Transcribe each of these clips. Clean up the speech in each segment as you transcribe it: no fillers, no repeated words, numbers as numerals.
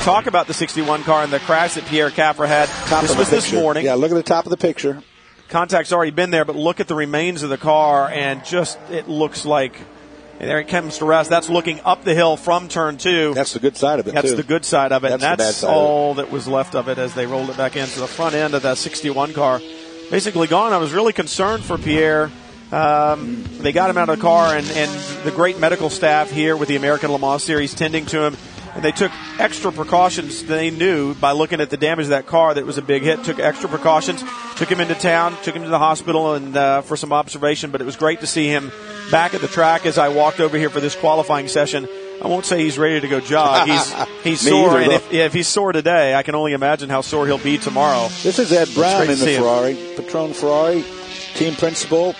talk about the 61 car and the crash that Pierre Capra had. This was this morning. Yeah, look at the top of the picture. Contact's already been there, but look at the remains of the car, and just it looks like there it comes to rest. That's looking up the hill from turn 2. That's the good side of it, That's too. the good side of it, That's and that's all that was left of it as they rolled it back into the front end of that 61 car. Basically gone. I was really concerned for Pierre. They got him out of the car, and the great medical staff here with the American Le Mans Series tending to him. And they took extra precautions. They knew by looking at the damage of that car that it was a big hit, took extra precautions, took him into town, took him to the hospital and for some observation. But it was great to see him back at the track as I walked over here for this qualifying session. I won't say he's ready to go jog. He's sore, and if he's sore today, I can only imagine how sore he'll be tomorrow. This is Ed Brown in the Ferrari, Patron Ferrari, team principal.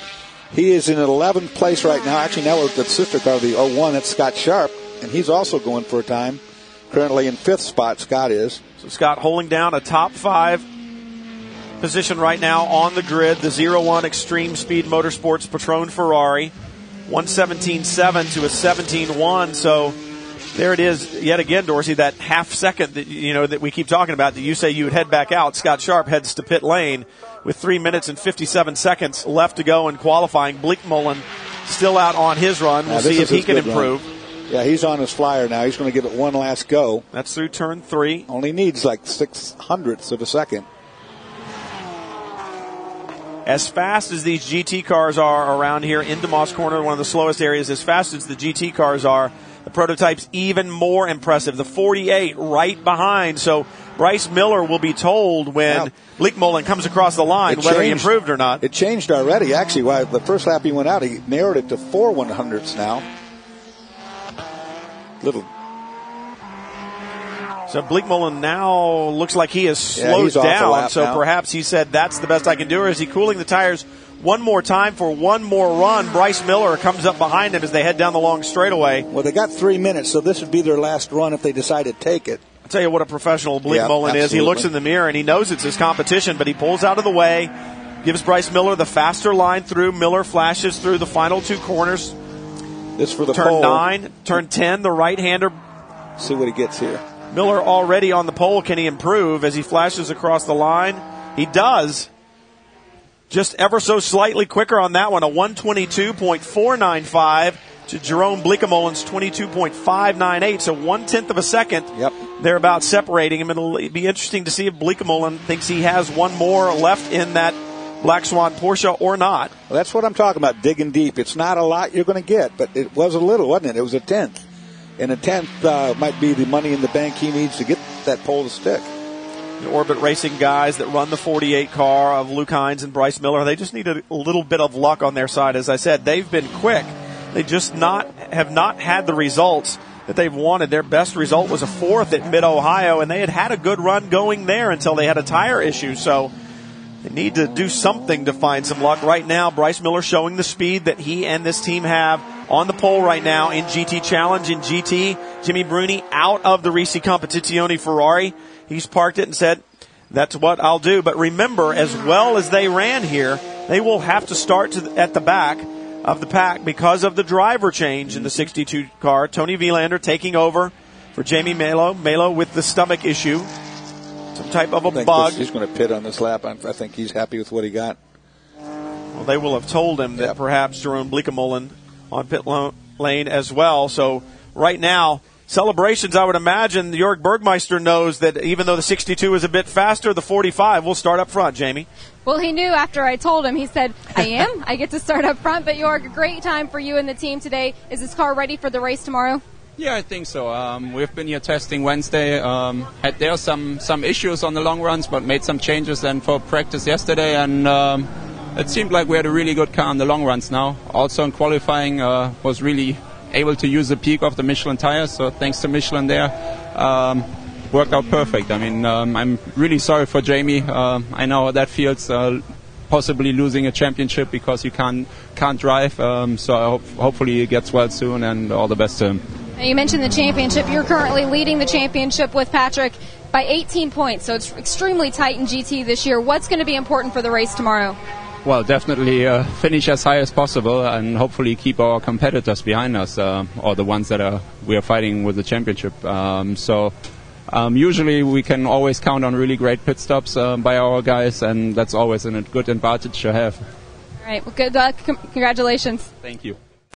He is in 11th place right now. Actually, now with the sister car, the 01, that's Scott Sharp. And he's also going for a time. Currently in 5th spot, Scott is. So Scott holding down a top 5 position right now on the grid. The 01 Extreme Speed Motorsports Patron Ferrari. 1:17.7 to a 17.1. So there it is yet again, Dorsey, that half second that that we keep talking about that you say you would head back out. Scott Sharp heads to pit lane with 3 minutes and 57 seconds left to go in qualifying. Bleakmullen still out on his run. We'll see if he can improve. Run. Yeah, he's on his flyer now. He's going to give it one last go. That's through turn 3. Only needs like 600ths of a second. As fast as these GT cars are around here in DeMoss Corner, one of the slowest areas, as fast as the GT cars are, the prototype's even more impressive. The 48 right behind. So Bryce Miller will be told when Bleakmullen comes across the line whether he improved or not. It changed already, actually. While the first lap he went out, he narrowed it to 4 100ths now. So Bleakmullen now looks like he has slowed down. So now. Perhaps he said, that's the best I can do. Or is he cooling the tires one more time for one more run? Bryce Miller comes up behind him as they head down the long straightaway. Well, they got 3 minutes, so this would be their last run if they decide to take it. I'll tell you what a professional Bleakmullen is. He looks in the mirror and he knows it's his competition, but he pulls out of the way, gives Bryce Miller the faster line through. Miller flashes through the final 2 corners. This for the turn pole. 9, turn 10, the right-hander. See what he gets here. Miller already on the pole. Can he improve as he flashes across the line? He does. Just ever so slightly quicker on that one. A 122.495 to Jerome Bleakmullen's 22.598. So 1/10 of a second. Yep. They're about separating him. It'll be interesting to see if Bleakmullen thinks he has one more left in that Black Swan Porsche or not. Well, that's what I'm talking about, digging deep. It's not a lot you're going to get, but it was a little, wasn't it? It was a 10th. And a 10th might be the money in the bank he needs to get that pole to stick. The Orbit Racing guys that run the 48 car of Luke Hines and Bryce Miller, they just need a little bit of luck on their side. As I said, they've been quick. They just have not had the results that they've wanted. Their best result was a 4th at Mid-Ohio, and they had a good run going there until they had a tire issue. So they need to do something to find some luck. Right now, Bryce Miller showing the speed that he and this team have on the pole right now in GT Challenge. In GT, Jimmy Bruni out of the Risi Competizione Ferrari. He's parked it and said, that's what I'll do. But remember, as well as they ran here, they will have to start at the back of the pack because of the driver change in the 62 car. Tony Vilander taking over for Jamie Melo. Melo with the stomach issue. Some type of a bug. He's going to pit on this lap. I think he's happy with what he got. Well, they will have told him that perhaps Jerome Bleakmullen on pit lane as well. So right now, celebrations, I would imagine Jörg Bergmeister knows that even though the 62 is a bit faster, the 45 will start up front, Jamie. Well, he knew after I told him. He said, I get to start up front. But Jörg, a great time for you and the team today. Is this car ready for the race tomorrow? Yeah, I think so. We've been here testing Wednesday. Had there some issues on the long runs, but made some changes then for practice yesterday, and it seemed like we had a really good car on the long runs now. Also in qualifying, was really able to use the peak of the Michelin tires, so thanks to Michelin there, worked out perfect. I mean, I'm really sorry for Jamie. I know how that feels, possibly losing a championship because you can't drive. So hopefully he gets well soon, and all the best to him. You mentioned the championship. You're currently leading the championship with Patrick by 18 points, so it's extremely tight in GT this year. What's going to be important for the race tomorrow? Well, definitely finish as high as possible and hopefully keep our competitors behind us, or the ones that we are fighting with the championship. So usually we can always count on really great pit stops by our guys, and that's always a good advantage to have. All right. Well, good luck. Congratulations. Thank you.